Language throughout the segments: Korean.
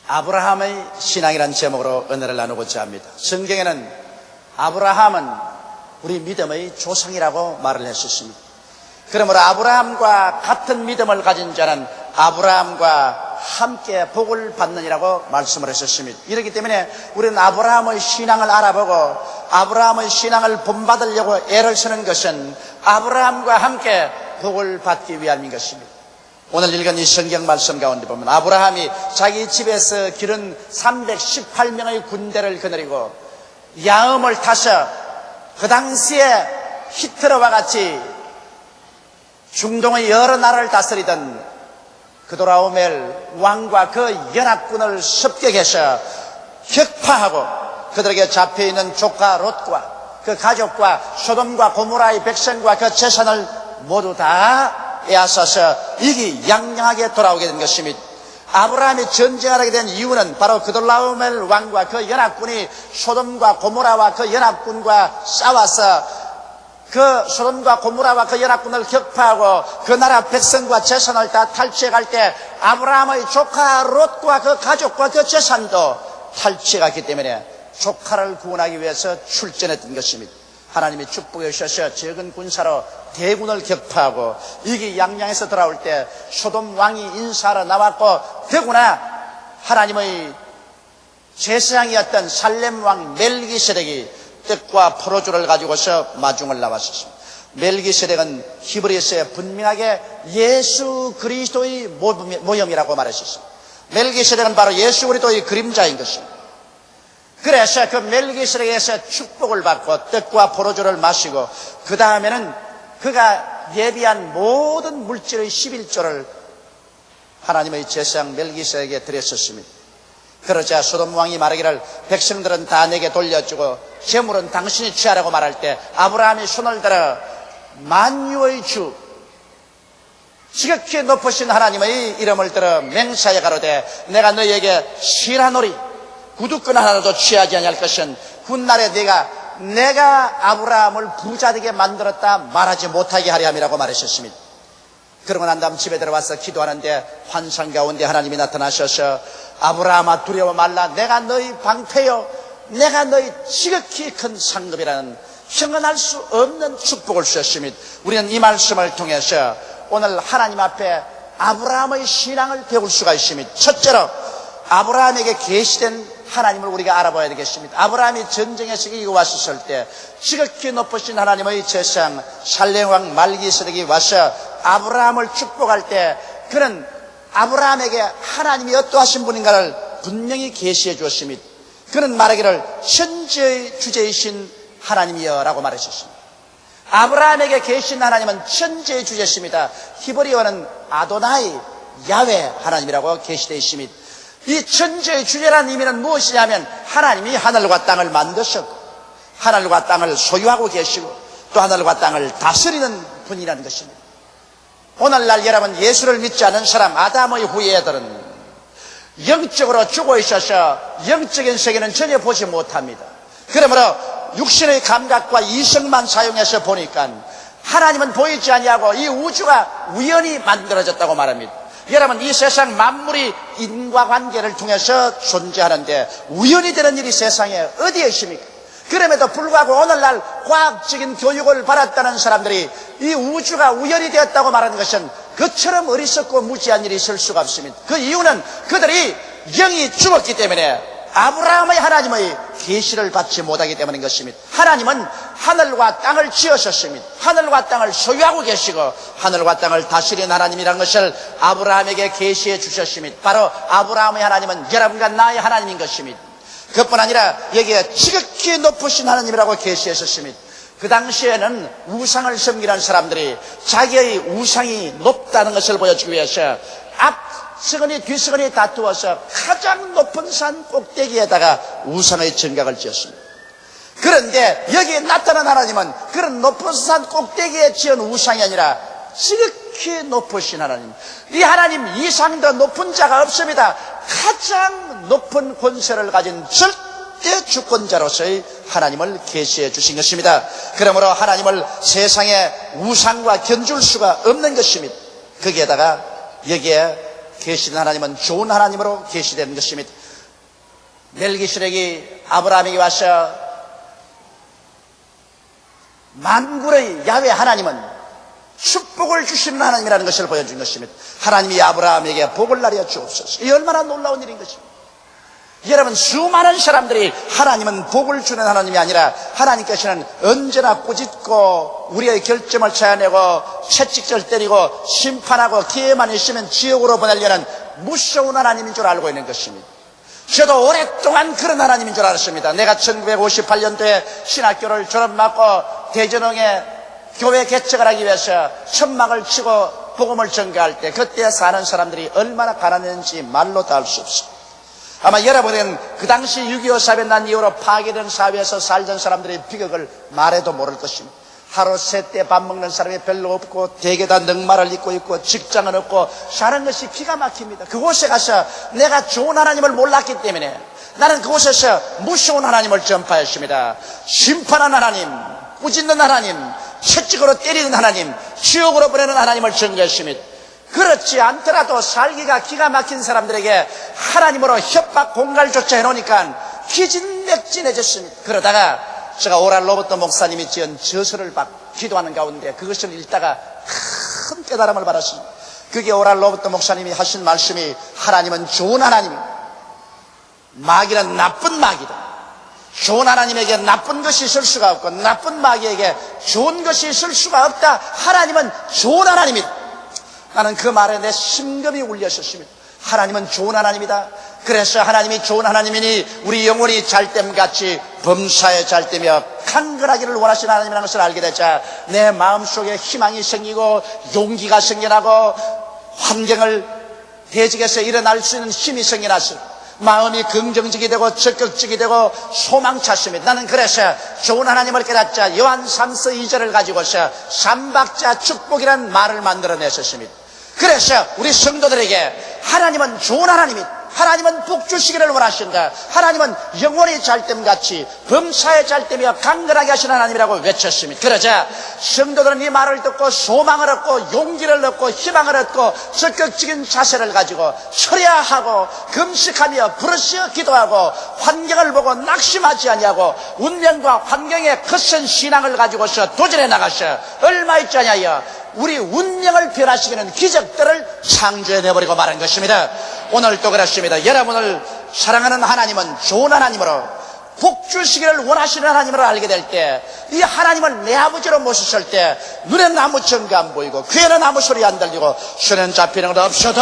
아브라함의 신앙이라는 제목으로 은혜를 나누고자 합니다. 성경에는 아브라함은 우리 믿음의 조상이라고 말을 했었습니다. 그러므로 아브라함과 같은 믿음을 가진 자는 아브라함과 함께 복을 받느니라고 말씀을 했었습니다. 이렇기 때문에 우리는 아브라함의 신앙을 알아보고 아브라함의 신앙을 본받으려고 애를 쓰는 것은 아브라함과 함께 복을 받기 위함인 것입니다. 오늘 읽은 이 성경 말씀 가운데 보면 아브라함이 자기 집에서 기른 318명의 군대를 거느리고 야음을 타서 그 당시에 히틀러와 같이 중동의 여러 나라를 다스리던 그도라오멜 왕과 그 연합군을 습격해서 격파하고 그들에게 잡혀있는 조카 롯과 그 가족과 소돔과 고모라의 백성과 그 재산을 모두 다 빼앗아서 이기양양하게 돌아오게 된 것입니다. 아브라함이 전쟁하게 된 이유는 바로 그돌라오멜 왕과 그 연합군이 소돔과 고모라와 그 연합군과 싸워서 그 소돔과 고모라와 그 연합군을 격파하고 그 나라 백성과 재산을 다 탈취해갈 때 아브라함의 조카 롯과 그 가족과 그 재산도 탈취해갔기 때문에 조카를 구원하기 위해서 출전했던 것입니다. 하나님이 축복해 주셔서 적은 군사로 대군을 격파하고 이기양양해서 돌아올 때 소돔 왕이 인사하러 나왔고 더구나 하나님의 제사장이었던 살렘 왕 멜기세덱이 떡과 포도주를 가지고서 마중을 나왔습니다. 멜기세덱은 히브리서에 분명하게 예수 그리스도의 모형이라고 말했습니다. 멜기세덱은 바로 예수 그리스도의 그림자인 것입니다. 그래서 그 멜기세덱에서 축복을 받고 떡과 포도주를 마시고 그 다음에는 그가 예비한 모든 물질의 11조를 하나님의 제사장 멜기세덱에게 드렸었습니다. 그러자 소돔 왕이 말하기를 백성들은 다 내게 돌려주고 재물은 당신이 취하라고 말할 때 아브라함이 손을 들어 만유의 주 지극히 높으신 하나님의 이름을 들어 맹세하여 가로되 내가 너희에게 실하노리 구두끈 하나도 취하지 아니할 것은 훗날에 내가 아브라함을 부자되게 만들었다 말하지 못하게 하려 함이라고 말하셨습니다. 그러고 난 다음 집에 들어와서 기도하는데 환상 가운데 하나님이 나타나셔서 아브라함아 두려워 말라 내가 너희 방패요 내가 너희 지극히 큰 상급이라는 형언할 수 없는 축복을 주셨습니다. 우리는 이 말씀을 통해서 오늘 하나님 앞에 아브라함의 신앙을 배울 수가 있습니다. 첫째로 아브라함에게 계시된 하나님을 우리가 알아봐야 되겠습니다. 아브라함이 전쟁에서 이기고 왔을 때 지극히 높으신 하나님의 제사장 살렘 왕 멜기세덱이 와서 아브라함을 축복할 때 그는 아브라함에게 하나님이 어떠하신 분인가를 분명히 계시해 주었습니다. 그는 말하기를 천지의 주제이신 하나님이여 라고 말하셨습니다. 아브라함에게 계신 하나님은 천지의 주제십니다. 히브리어는 아도나이 야훼 하나님이라고 계시되어 있습니다. 이 천지의 주제라는 의미는 무엇이냐면 하나님이 하늘과 땅을 만드셨고 하늘과 땅을 소유하고 계시고 또 하늘과 땅을 다스리는 분이라는 것입니다. 오늘날 여러분 예수를 믿지 않은 사람 아담의 후예들은 영적으로 죽어 있어서 영적인 세계는 전혀 보지 못합니다. 그러므로 육신의 감각과 이성만 사용해서 보니까 하나님은 보이지 아니하고 이 우주가 우연히 만들어졌다고 말합니다. 여러분 이 세상 만물이 인과관계를 통해서 존재하는데 우연히 되는 일이 세상에 어디에 있습니까? 그럼에도 불구하고 오늘날 과학적인 교육을 받았다는 사람들이 이 우주가 우연히 되었다고 말하는 것은 그처럼 어리석고 무지한 일이 있을 수가 없습니다. 그 이유는 그들이 영이 죽었기 때문에 아브라함의 하나님의 계시를 받지 못하기 때문인 것입니다. 하나님은 하늘과 땅을 지으셨습니다. 하늘과 땅을 소유하고 계시고 하늘과 땅을 다스리는 하나님이라는 것을 아브라함에게 계시해 주셨습니다. 바로 아브라함의 하나님은 여러분과 나의 하나님인 것입니다. 그뿐 아니라 여기에 지극히 높으신 하나님이라고 계시했었습니다. 그 당시에는 우상을 섬기는 사람들이 자기의 우상이 높다는 것을 보여주기 위해서 앞서거니 뒤서거니 다투어서 가장 높은 산 꼭대기에다가 우상의 정각을 지었습니다. 그런데 여기에 나타난 하나님은 그런 높은 산 꼭대기에 지은 우상이 아니라 지극히 높으신 하나님, 이 하나님 이상 더 높은 자가 없습니다. 가장 높은 권세를 가진 절대 주권자로서의 하나님을 계시해 주신 것입니다. 그러므로 하나님을 세상의 우상과 견줄 수가 없는 것입니다. 거기에다가 여기에 계시된 하나님은 좋은 하나님으로 계시되는 것입니다. 멜기세덱이 아브라함에게 와서 만군의 야훼 하나님은 축복을 주시는 하나님이라는 것을 보여준 것입니다. 하나님이 아브라함에게 복을 나려 주옵소서. 이 얼마나 놀라운 일인 것입니다. 여러분, 수많은 사람들이 하나님은 복을 주는 하나님이 아니라 하나님께서는 언제나 꾸짖고 우리의 결점을 찾아내고 채찍질 때리고 심판하고 기회만 있으면 지옥으로 보내려는 무서운 하나님인 줄 알고 있는 것입니다. 저도 오랫동안 그런 하나님인 줄 알았습니다. 내가 1958년도에 신학교를 졸업하고 대전흥에 교회 개척을 하기 위해서 천막을 치고 복음을 전가할 때 그때 사는 사람들이 얼마나 가난했는지 말로 다 알 수 없습니다. 아마 여러분은 그 당시 6.25 사변 난 이후로 파괴된 사회에서 살던 사람들의 비극을 말해도 모를 것입니다. 하루 세 때 밥 먹는 사람이 별로 없고 대개 다 넉마를 입고 있고 직장은 없고 사는 것이 기가 막힙니다. 그곳에 가서 내가 좋은 하나님을 몰랐기 때문에 나는 그곳에서 무서운 하나님을 전파했습니다. 심판한 하나님, 꾸짖는 하나님, 채찍으로 때리는 하나님, 지옥으로 보내는 하나님을 전개했습니다. 그렇지 않더라도 살기가 기가 막힌 사람들에게 하나님으로 협박 공갈조차 해놓으니까 기진맥진해졌습니다. 그러다가 제가 오랄 로버트 목사님이 지은 저서를 기도하는 가운데 그것을 읽다가 큰 깨달음을 받았습니다. 그게 오랄 로버트 목사님이 하신 말씀이 하나님은 좋은 하나님입니다. 마귀는 나쁜 마귀다. 좋은 하나님에게 나쁜 것이 있을 수가 없고 나쁜 마귀에게 좋은 것이 있을 수가 없다. 하나님은 좋은 하나님이다. 나는 그 말에 내 심금이 울렸었습니다. 하나님은 좋은 하나님이다. 그래서 하나님이 좋은 하나님이니 우리 영혼이 잘됨같이 범사에 잘되며 강건하기를 원하시는 하나님이라는 것을 알게 되자 내 마음속에 희망이 생기고 용기가 생겨나고 환경을 대적해서 일어날 수 있는 힘이 생겨나서 마음이 긍정적이 되고 적극적이 되고 소망찼습니다. 나는 그래서 좋은 하나님을 깨닫자 요한 3서 2절을 가지고서 삼박자 축복이라는 말을 만들어냈었습니다. 그래서 우리 성도들에게 하나님은 좋은 하나님이다. 하나님은 복 주시기를 원하신다. 하나님은 영원히 잘됨같이 범사에 잘되며 강건하게 하시는 하나님이라고 외쳤습니다. 그러자 성도들은 이 말을 듣고 소망을 얻고 용기를 얻고 희망을 얻고 적극적인 자세를 가지고 철야하고 금식하며 부르짖어 기도하고 환경을 보고 낙심하지 아니하고 운명과 환경에 거센 신앙을 가지고서 도전해 나가서 얼마 있지 아니하여 우리 운명을 변화시키는 기적들을 창조해내버리고 말한 것입니다. 오늘도 그렇습니다. 여러분을 사랑하는 하나님은 좋은 하나님으로 복 주시기를 원하시는 하나님을 알게 될 때 이 하나님을 내 아버지로 모셨을 때 눈에는 아무 증거 안 보이고 귀에는 아무 소리 안 들리고 손에는 잡히는 것 없어도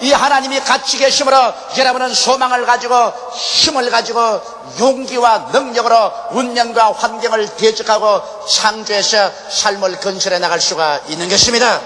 이 하나님이 같이 계심으로 여러분은 소망을 가지고 힘을 가지고 용기와 능력으로 운명과 환경을 대적하고 창조해서 삶을 건설해 나갈 수가 있는 것입니다.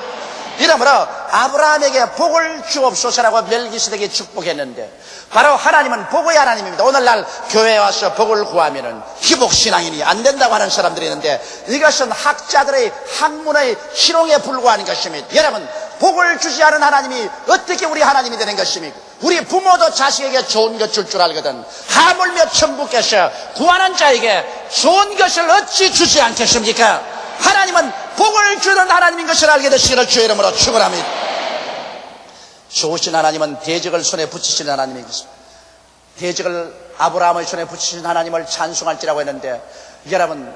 이러므로 아브라함에게 복을 주옵소서라고 멜기세덱이 축복했는데 바로 하나님은 복의 하나님입니다. 오늘날 교회에 와서 복을 구하면은 희복신앙이니 안 된다고 하는 사람들이 있는데 이것은 학자들의 학문의 희롱에 불과한 것입니다. 여러분, 복을 주지 않은 하나님이 어떻게 우리 하나님이 되는 것입니까? 우리 부모도 자식에게 좋은 것 줄 줄 알거든 하물며 천부께서 구하는 자에게 좋은 것을 어찌 주지 않겠습니까? 하나님은 복을 주는 하나님인 것을 알게 되시기를 주의 이름으로 축원합니다. 좋으신 하나님은 대적을 손에 붙이시는 하나님인 것입니다. 대적을 아브라함의 손에 붙이신 하나님을 찬송할지라고 했는데 여러분,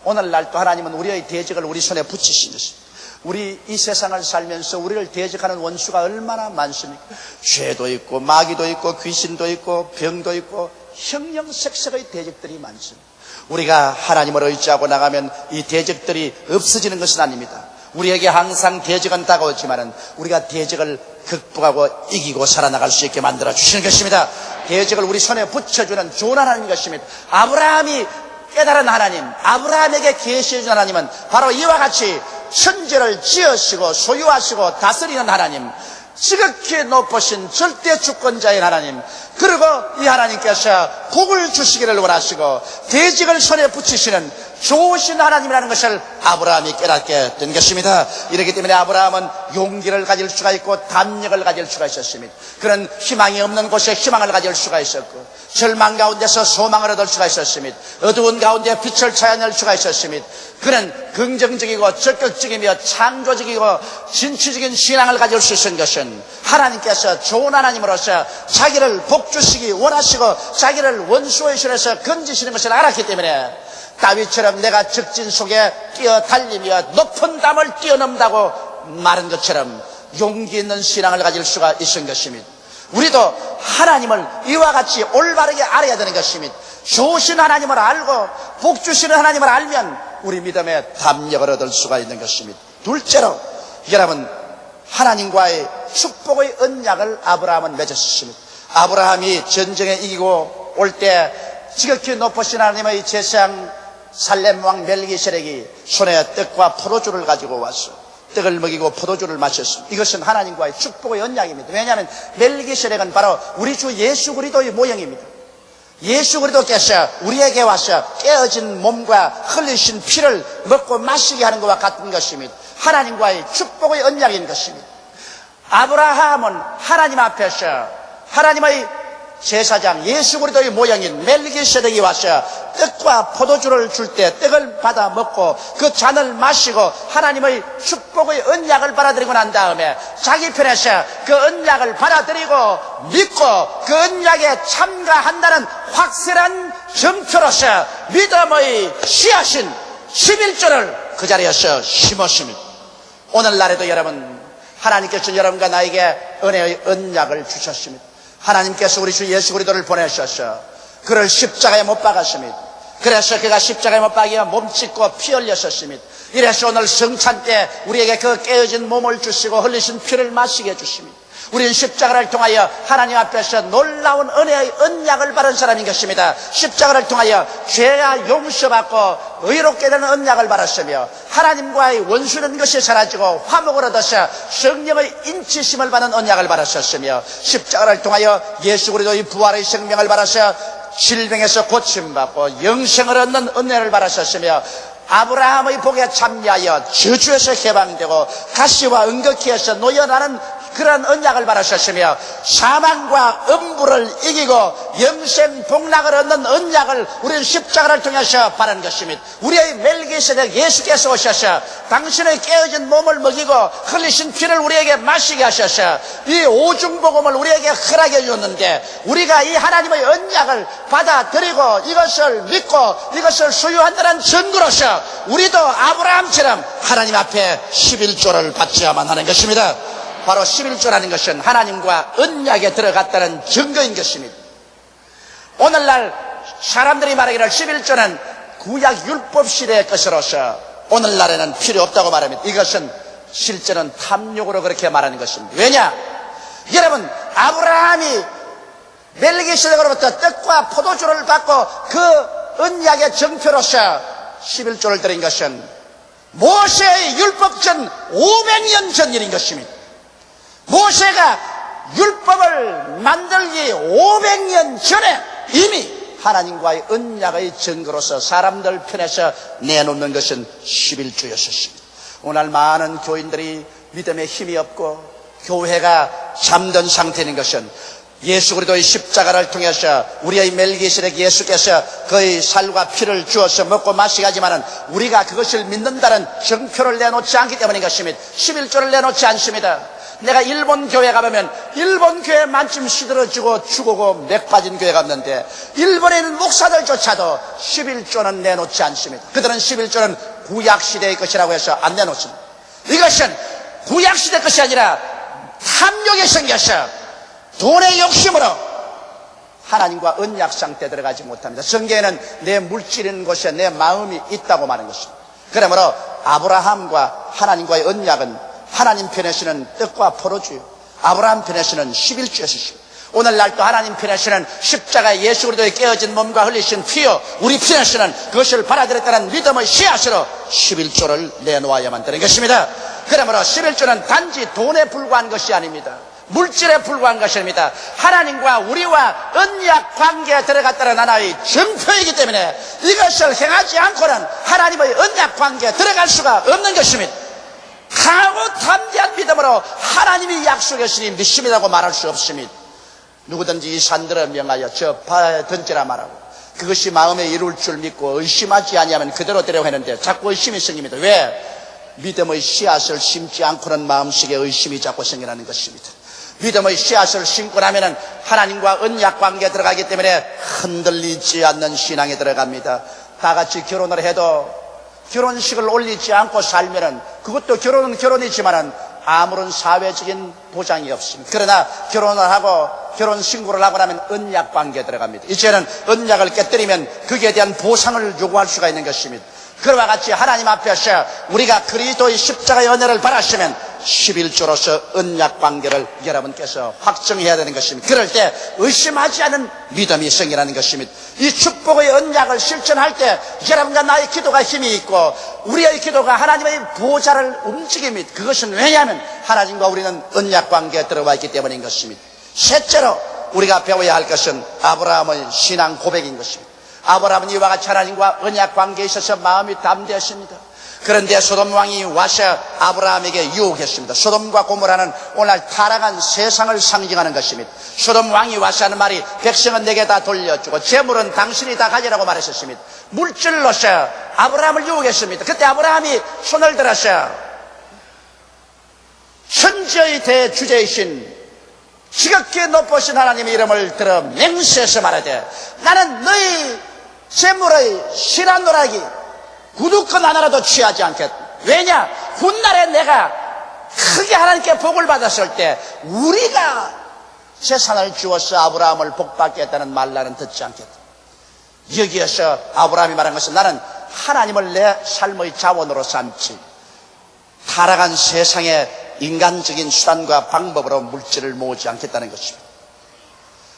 오늘날 또 하나님은 우리의 대적을 우리 손에 붙이신 것입니다. 우리 이 세상을 살면서 우리를 대적하는 원수가 얼마나 많습니까? 죄도 있고 마귀도 있고 귀신도 있고 병도 있고 형형색색의 대적들이 많습니다. 우리가 하나님을 의지하고 나가면 이 대적들이 없어지는 것은 아닙니다. 우리에게 항상 대적은 다가오지만은 우리가 대적을 극복하고 이기고 살아나갈 수 있게 만들어 주시는 것입니다. 대적을 우리 손에 붙여주는 좋은 하나님인 것입니다. 아브라함이 깨달은 하나님, 아브라함에게 계시해 준 하나님은 바로 이와 같이 천지를 지으시고 소유하시고 다스리는 하나님, 지극히 높으신 절대 주권자인 하나님, 그리고 이 하나님께서 복을 주시기를 원하시고 대적을 손에 붙이시는 좋으신 하나님이라는 것을 아브라함이 깨닫게 된 것입니다. 이렇기 때문에 아브라함은 용기를 가질 수가 있고 담력을 가질 수가 있었습니다. 그런 희망이 없는 곳에 희망을 가질 수가 있었고, 절망 가운데서 소망을 얻을 수가 있었습니다. 어두운 가운데 빛을 찾아낼 수가 있었습니다. 그는 긍정적이고 적극적이며 창조적이고 진취적인 신앙을 가질 수 있는 것은 하나님께서 좋은 하나님으로서 자기를 복주시기 원하시고 자기를 원수의 손에서 건지시는 것을 알았기 때문에 다윗처럼 내가 적진 속에 뛰어달리며 높은 담을 뛰어넘다고 말한 것처럼 용기 있는 신앙을 가질 수가 있는 것입니다. 우리도 하나님을 이와 같이 올바르게 알아야 되는 것입니다. 좋으신 하나님을 알고 복 주시는 하나님을 알면 우리 믿음에 담력을 얻을 수가 있는 것입니다. 둘째로 여러분, 하나님과의 축복의 언약을 아브라함은 맺었습니다. 아브라함이 전쟁에 이기고 올 때 지극히 높으신 하나님의 제사장 살렘 왕 멜기세덱이 손에 떡과 포도주를 가지고 왔어. 떡을 먹이고 포도주를 마셨습니다. 이것은 하나님과의 축복의 언약입니다. 왜냐하면 멜기세덱은 바로 우리 주 예수 그리스도의 모형입니다. 예수 그리스도께서 우리에게 와서 깨어진 몸과 흘리신 피를 먹고 마시게 하는 것과 같은 것입니다. 하나님과의 축복의 언약인 것입니다. 아브라함은 하나님 앞에서 하나님의 제사장 예수 그리스도의 모양인 멜기세덱이 와서 떡과 포도주를 줄 때 떡을 받아 먹고 그 잔을 마시고 하나님의 축복의 언약을 받아들이고 난 다음에 자기 편에서 그 언약을 받아들이고 믿고 그 언약에 참가한다는 확실한 증표로서 믿음의 씨앗인 11조를 그 자리에서 심었습니다. 오늘날에도 여러분, 하나님께서 여러분과 나에게 은혜의 언약을 주셨습니다. 하나님께서 우리 주 예수 그리스도를 보내셔서 그를 십자가에 못 박았습니다. 그래서 그가 십자가에 못 박여 몸짓고 피 흘렸었습니다. 이래서 오늘 성찬 때 우리에게 그 깨어진 몸을 주시고 흘리신 피를 마시게 해주십니다. 우리는 십자가를 통하여 하나님 앞에서 놀라운 은혜의 언약을 받은 사람인 것입니다. 십자가를 통하여 죄와 용서받고 의롭게 되는 언약을 받았으며 하나님과의 원수는 것이 사라지고 화목을 얻어서 성령의 인치심을 받는 언약을 받았었으며 십자가를 통하여 예수 그리스도의 부활의 생명을 받아서 질병에서 고침받고 영생을 얻는 은혜를 받았었으며 아브라함의 복에 참여하여 저주에서 해방되고 가시와 은거키에서 놓여나는 그런 언약을 받으셨으며 사망과 음부를 이기고 영생 복락을 얻는 언약을 우리는 십자가를 통해서 받은 것입니다. 우리의 멜기세덱 예수께서 오셔서 당신의 깨어진 몸을 먹이고 흘리신 피를 우리에게 마시게 하셔서 이 오중복음을 우리에게 허락해 줬는데 우리가 이 하나님의 언약을 받아들이고 이것을 믿고 이것을 소유한다는 증거로서 우리도 아브라함처럼 하나님 앞에 11조를 받져야만 하는 것입니다. 바로 11조라는 것은 하나님과 언약에 들어갔다는 증거인 것입니다. 오늘날 사람들이 말하기를 11조는 구약 율법 시대의 것으로서 오늘날에는 필요 없다고 말합니다. 이것은 실제는 탐욕으로 그렇게 말하는 것입니다. 왜냐? 여러분, 아브라함이 멜기세덱으로부터 떡과 포도주를 받고 그 언약의 정표로서 11조를 드린 것은 모세의 율법 전 500년 전 일인 것입니다. 모세가 율법을 만들기 500년 전에 이미 하나님과의 언약의 증거로서 사람들 편에서 내놓는 것은 11조였습니다. 오늘 많은 교인들이 믿음에 힘이 없고 교회가 잠든 상태인 것은 예수 그리스도의 십자가를 통해서 우리의 멜기세덱 예수께서 그의 살과 피를 주어서 먹고 마시게 하지만은 우리가 그것을 믿는다는 정표를 내놓지 않기 때문인 것입니다. 11조를 내놓지 않습니다. 내가 일본 교회 가보면 일본 교회 만쯤 시들어지고 죽고 맥 빠진 교회가 없는데 일본에 있는 목사들조차도 11조는 내놓지 않습니다. 그들은 11조는 구약시대의 것이라고 해서 안 내놓습니다. 이것은 구약시대 것이 아니라 탐욕에 생겨서 돈의 욕심으로 하나님과 언약 상태에 들어가지 못합니다. 성경에는 내 물질인 곳에 내 마음이 있다고 말하는 것입니다. 그러므로 아브라함과 하나님과의 언약은 하나님 편에서는 떡과 포도주요, 아브라함 편에서는 11조였습니다. 오늘날 또 하나님 편에서는 십자가의 예수 그리스도의 깨어진 몸과 흘리신 피요, 우리 편에서는 그것을 받아들였다는 믿음의 씨앗으로 11조를 내놓아야만 되는 것입니다. 그러므로 11조는 단지 돈에 불과한 것이 아닙니다. 물질에 불과한 것입니다. 하나님과 우리와 언약 관계에 들어갔다는 하나의 증표이기 때문에 이것을 행하지 않고는 하나님의 언약 관계에 들어갈 수가 없는 것입니다. 강하고 담대한 믿음으로 하나님이 약속하시니 믿습니다고 말할 수 없습니다. 누구든지 이 산들을 명하여 저 바다에 던지라 말하고 그것이 마음에 이룰 줄 믿고 의심하지 아니하면 그대로 되려고 했는데 자꾸 의심이 생깁니다. 왜? 믿음의 씨앗을 심지 않고는 마음속에 의심이 자꾸 생겨나는 것입니다. 믿음의 씨앗을 심고 나면은 하나님과 언약 관계에 들어가기 때문에 흔들리지 않는 신앙에 들어갑니다. 다 같이 결혼을 해도 결혼식을 올리지 않고 살면은 그것도 결혼은 결혼이지만은 아무런 사회적인 보장이 없습니다. 그러나 결혼을 하고 결혼 신고를 하고 나면 언약 관계에 들어갑니다. 이제는 언약을 깨뜨리면 거기에 대한 보상을 요구할 수가 있는 것입니다. 그와 같이 하나님 앞에서 우리가 그리스도의 십자가의 은혜를 받았으면 11조로서 언약 관계를 여러분께서 확정해야 되는 것입니다. 그럴 때 의심하지 않은 믿음이 생기라는 것입니다. 이 축복의 언약을 실천할 때 여러분과 나의 기도가 힘이 있고 우리의 기도가 하나님의 보좌를 움직입니다. 그것은 왜냐하면 하나님과 우리는 언약 관계에 들어와 있기 때문인 것입니다. 셋째로 우리가 배워야 할 것은 아브라함의 신앙 고백인 것입니다. 아브라함은 이와 같이 하나님과 언약 관계에 있어서 마음이 담대했습니다. 그런데 소돔 왕이 와서 아브라함에게 유혹했습니다. 소돔과 고모라는 오늘 타락한 세상을 상징하는 것입니다. 소돔 왕이 와서 하는 말이 백성은 내게 다 돌려주고 재물은 당신이 다 가지라고 말했었습니다. 물질로서 아브라함을 유혹했습니다. 그때 아브라함이 손을 들어서 천지의 대주제이신 지극히 높으신 하나님의 이름을 들어 맹세해서 말하되 나는 너희 재물의 실한노라기 구두권 하나라도 취하지 않겠다. 왜냐? 훗날에 내가 크게 하나님께 복을 받았을 때 우리가 재산을 주어서 아브라함을 복받게 했다는 말 나는 듣지 않겠다. 여기에서 아브라함이 말한 것은 나는 하나님을 내 삶의 자원으로 삼지 타락한 세상에 인간적인 수단과 방법으로 물질을 모으지 않겠다는 것입니다.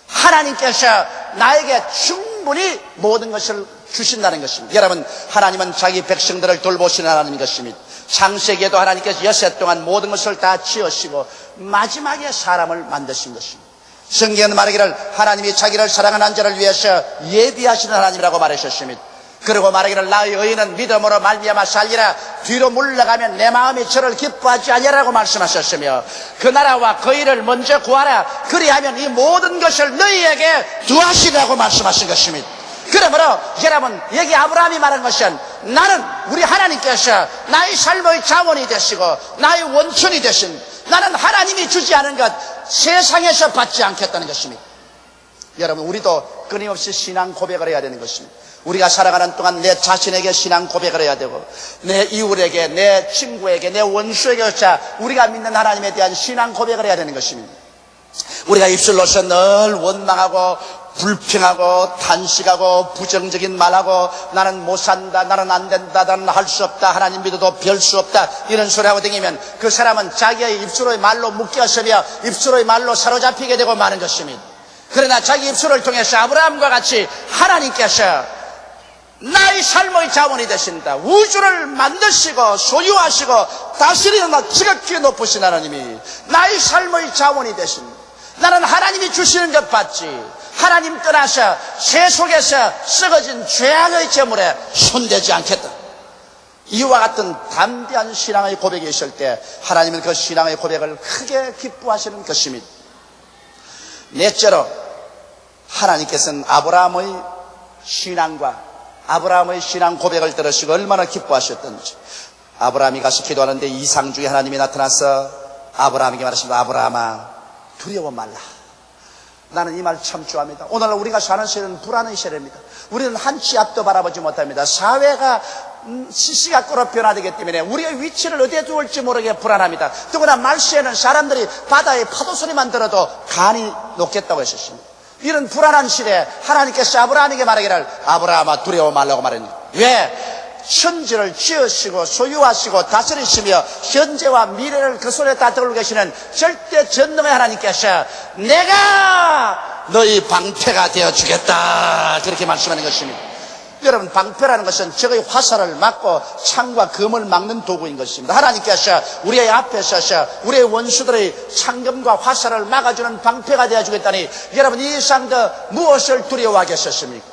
하나님께서 나에게 충분히 모든 것을 주신다는 것입니다. 여러분, 하나님은 자기 백성들을 돌보시는 하나님인 것입니다. 창세기에도 하나님께서 6해 동안 모든 것을 다 지으시고 마지막에 사람을 만드신 것입니다. 성경은 말하기를 하나님이 자기를 사랑하는 자를 위해서 예비하시는 하나님이라고 말하셨습니다. 그리고 말하기를 나의 의인은 믿음으로 말미암아 살리라. 뒤로 물러가면 내 마음이 저를 기뻐하지 아니하라고 말씀하셨으며 그 나라와 그 일을 먼저 구하라. 그리하면 이 모든 것을 너희에게 두하시라고 말씀하신 것입니다. 그러므로 여러분 여기 아브라함이 말한 것은 나는 우리 하나님께서 나의 삶의 자원이 되시고 나의 원천이 되신 나는 하나님이 주지 않은 것 세상에서 받지 않겠다는 것입니다. 여러분 우리도 끊임없이 신앙 고백을 해야 되는 것입니다. 우리가 살아가는 동안 내 자신에게 신앙 고백을 해야 되고 내 이웃에게 내 친구에게 내 원수에게조차 우리가 믿는 하나님에 대한 신앙 고백을 해야 되는 것입니다. 우리가 입술로서 늘 원망하고 불평하고 탄식하고 부정적인 말하고 나는 못 산다, 나는 안 된다, 나는 할 수 없다, 하나님 믿어도 별 수 없다 이런 소리하고 다니면 그 사람은 자기의 입술의 말로 묶였으며 입술의 말로 사로잡히게 되고 마는 것입니다. 그러나 자기 입술을 통해서 아브라함과 같이 하나님께서 나의 삶의 자원이 되신다. 우주를 만드시고 소유하시고 다스리는 지극히 높으신 하나님이 나의 삶의 자원이 되신다. 나는 하나님이 주시는 것 받지 하나님 떠나서 세속에서 썩어진 죄악의 재물에 손대지 않겠다. 이와 같은 담대한 신앙의 고백이 있을 때 하나님은 그 신앙의 고백을 크게 기뻐하시는 것입니다. 넷째로 하나님께서는 아브라함의 신앙과 아브라함의 신앙 고백을 들으시고 얼마나 기뻐하셨던지 아브라함이 가서 기도하는데 이상 중에 하나님이 나타나서 아브라함에게 말하십니다. 아브라함아 두려워 말라. 나는 이 말 참 좋아합니다. 오늘 우리가 사는 세대는 불안의 세대입니다. 우리는 한 치 앞도 바라보지 못합니다. 사회가 시시각각으로 변화되기 때문에 우리의 위치를 어디에 두을지 모르게 불안합니다. 더구나 말세에는 사람들이 바다의 파도 소리만 들어도 간이 녹겠다고 했었습니다. 이런 불안한 시대에 하나님께서 아브라함에게 말하기를 아브라함아 두려워 말라고 말했습니다. 왜? 천지를 지으시고 소유하시고 다스리시며 현재와 미래를 그 손에 다 들고 계시는 절대 전능의 하나님께서 내가 너희 방패가 되어주겠다 그렇게 말씀하는 것입니다. 여러분, 방패라는 것은 적의 화살을 막고 창과 검을 막는 도구인 것입니다. 하나님께서 우리의 앞에 서서 우리의 원수들의 창검과 화살을 막아주는 방패가 되어주겠다니, 여러분, 이 이상 더 무엇을 두려워하겠습니까?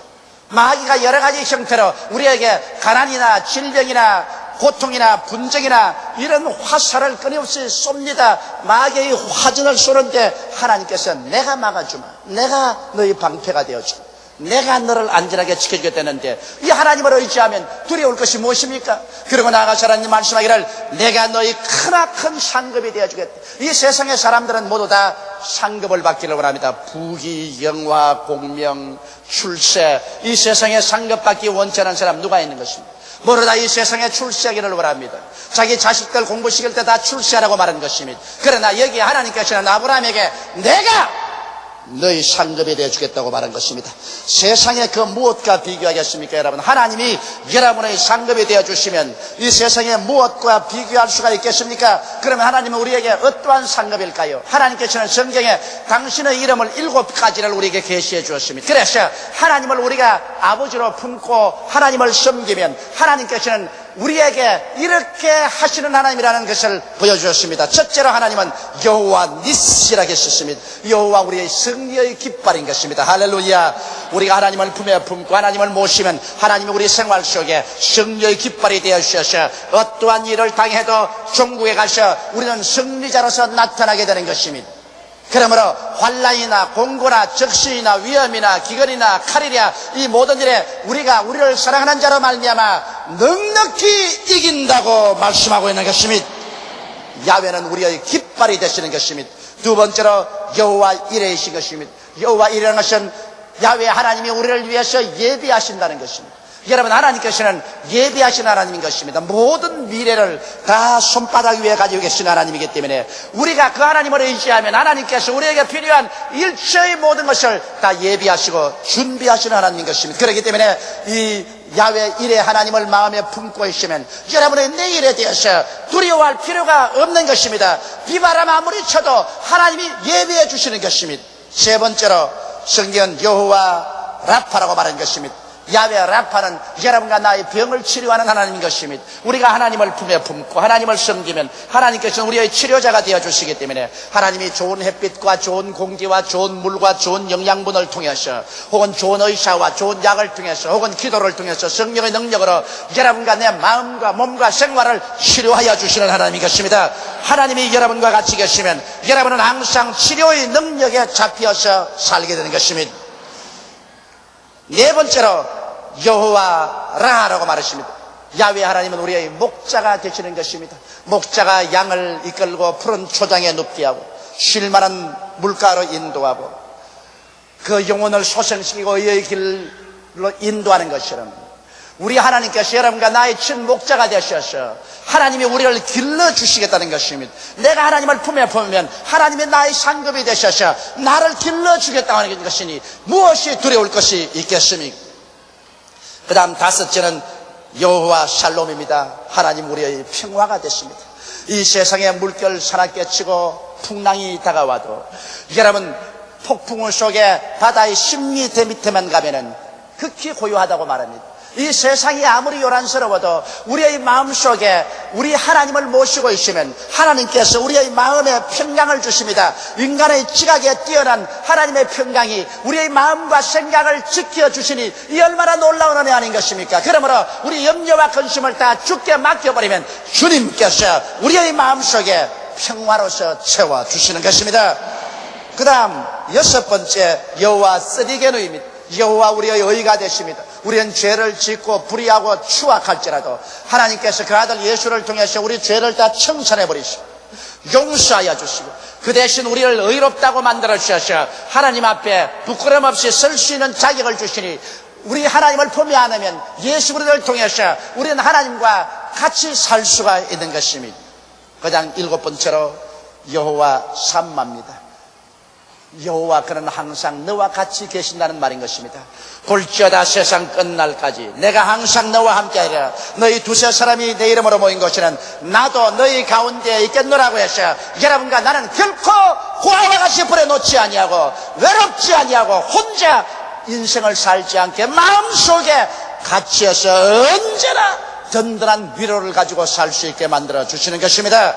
마귀가 여러 가지 형태로 우리에게 가난이나 질병이나 고통이나 분쟁이나 이런 화살을 끊임없이 쏩니다. 마귀의 화전을 쏘는데 하나님께서 내가 막아주마, 내가 너희 방패가 되어주마, 내가 너를 안전하게 지켜주겠다는데, 이 하나님을 의지하면 두려울 것이 무엇입니까? 그리고 나아가서 하나님 말씀하기를 내가 너희 크나큰 상급이 되어주겠다. 이 세상의 사람들은 모두 다 상급을 받기를 원합니다. 부귀, 영화, 공명, 출세, 이 세상에 상급받기 원치 않은 사람 누가 있는 것입니까? 모두 다 이 세상에 출세하기를 원합니다. 자기 자식들 공부 시킬 때 다 출세하라고 말하는 것입니다. 그러나 여기 하나님께서는 아브라함에게 내가 너희 상급이 되어주겠다고 말한 것입니다. 세상에 그 무엇과 비교하겠습니까, 여러분? 하나님이 여러분의 상급이 되어주시면 이 세상에 무엇과 비교할 수가 있겠습니까? 그러면 하나님은 우리에게 어떠한 상급일까요? 하나님께서는 성경에 당신의 이름을 7가지를 우리에게 계시해 주었습니다. 그래서 하나님을 우리가 아버지로 품고 하나님을 섬기면 하나님께서는 우리에게 이렇게 하시는 하나님이라는 것을 보여주셨습니다. 첫째로 하나님은 여호와 니시라고 했습니다. 여호와 우리의 승리의 깃발인 것입니다. 할렐루야. 우리가 하나님을 품에 품고 하나님을 모시면 하나님이 우리 생활 속에 승리의 깃발이 되어주셔서 어떠한 일을 당해도 종국에 가서 우리는 승리자로서 나타나게 되는 것입니다. 그러므로 환난이나 공고나 적신이나 위험이나 기근이나 칼이랴 이 모든 일에 우리가 우리를 사랑하는 자로 말미암아 넉넉히 이긴다고 말씀하고 있는 것입니다. 야훼는 우리의 깃발이 되시는 것입니다. 두 번째로 여호와 이레이신 것입니다. 여호와 이레라는 것은 야훼 하나님이 우리를 위해서 예비하신다는 것입니다. 여러분, 하나님께서는 예비하신 하나님인 것입니다. 모든 미래를 다 손바닥 위에 가지고 계신 하나님이기 때문에 우리가 그 하나님을 의지하면 하나님께서 우리에게 필요한 일체의 모든 것을 다 예비하시고 준비하시는 하나님인 것입니다. 그렇기 때문에 이 야훼 이레 하나님을 마음에 품고 있으면 여러분의 내일에 대해서 두려워할 필요가 없는 것입니다. 비바람 아무리 쳐도 하나님이 예비해 주시는 것입니다. 세 번째로 성경은 여호와 라파라고 말한 것입니다. 야훼 라파는 여러분과 나의 병을 치료하는 하나님인 것입니다. 우리가 하나님을 품에 품고 하나님을 섬기면 하나님께서는 우리의 치료자가 되어주시기 때문에 하나님이 좋은 햇빛과 좋은 공기와 좋은 물과 좋은 영양분을 통해서 혹은 좋은 의사와 좋은 약을 통해서 혹은 기도를 통해서 성령의 능력으로 여러분과 내 마음과 몸과 생활을 치료하여 주시는 하나님인 것입니다. 하나님이 여러분과 같이 계시면 여러분은 항상 치료의 능력에 잡혀서 살게 되는 것입니다. 네 번째로 여호와 라라고 말하십니다. 야훼 하나님은 우리의 목자가 되시는 것입니다. 목자가 양을 이끌고 푸른 초장에 눕게 하고 쉴만한 물가로 인도하고 그 영혼을 소생시키고 의의 길로 인도하는 것처럼 우리 하나님께서 여러분과 나의 친 목자가 되셔서 하나님이 우리를 길러주시겠다는 것입니다. 내가 하나님을 품에 품으면 하나님이 나의 상급이 되셔서 나를 길러주겠다는 것이니 무엇이 두려울 것이 있겠습니까? 그 다음 다섯째는 여호와 샬롬입니다. 하나님 우리의 평화가 되십니다. 이 세상에 물결 사납게 치고 풍랑이 다가와도 여러분 폭풍우 속에 바다의 10m 밑에만 가면은 극히 고요하다고 말합니다. 이 세상이 아무리 요란스러워도 우리의 마음속에 우리 하나님을 모시고 있으면 하나님께서 우리의 마음에 평강을 주십니다. 인간의 지각에 뛰어난 하나님의 평강이 우리의 마음과 생각을 지켜주시니 이 얼마나 놀라운 은혜 아닌 것입니까? 그러므로 우리 염려와 근심을 다 주께 맡겨버리면 주님께서 우리의 마음속에 평화로서 채워주시는 것입니다. 그 다음 여섯 번째 여호와 쓰디게누입니다. 여호와 우리의 의가 되십니다. 우리는 죄를 짓고 불의하고 추악할지라도 하나님께서 그 아들 예수를 통해서 우리 죄를 다 청산해 버리시고 용서하여 주시고 그 대신 우리를 의롭다고 만들어 주셔서 하나님 앞에 부끄럼 없이 설 수 있는 자격을 주시니 우리 하나님을 품에 안으면 예수 그리스도를 통해서 우리는 하나님과 같이 살 수가 있는 것입니다. 그다음 일곱 번째로 여호와 삼마입니다. 여호와 그는 항상 너와 같이 계신다는 말인 것입니다. 볼지어다 세상 끝날까지 내가 항상 너와 함께하리라. 너희 두세 사람이 내 이름으로 모인 것이는 나도 너희 가운데에 있겠노라고 해서 여러분과 나는 결코 고아와 같이 버려놓지 아니하고 외롭지 아니하고 혼자 인생을 살지 않게 마음속에 같이해서 언제나 든든한 위로를 가지고 살 수 있게 만들어 주시는 것입니다.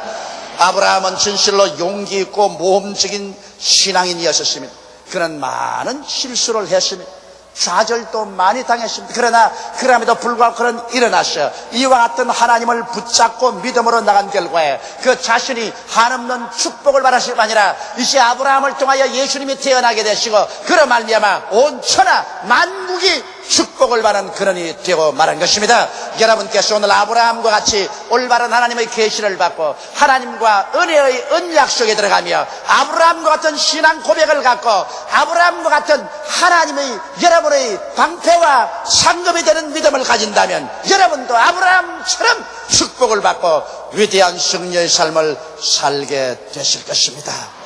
아브라함은 진실로 용기 있고 모험적인 신앙인이었습니다. 그는 많은 실수를 했습니다. 좌절도 많이 당했습니다. 그러나 그럼에도 불구하고 그는 일어나셔 이와 같은 하나님을 붙잡고 믿음으로 나간 결과에 그 자신이 한없는 축복을 받으실 뿐 아니라 이제 아브라함을 통하여 예수님이 태어나게 되시고 그로 말미암아 온 천하 만국이 축복을 받는 근원이 되고 말한 것입니다. 여러분께서 오늘 아브라함과 같이 올바른 하나님의 계시를 받고 하나님과 은혜의 언약 속에 들어가며 아브라함과 같은 신앙 고백을 갖고 아브라함과 같은 하나님의 여러분의 방패와 상급이 되는 믿음을 가진다면 여러분도 아브라함처럼 축복을 받고 위대한 승리의 삶을 살게 되실 것입니다.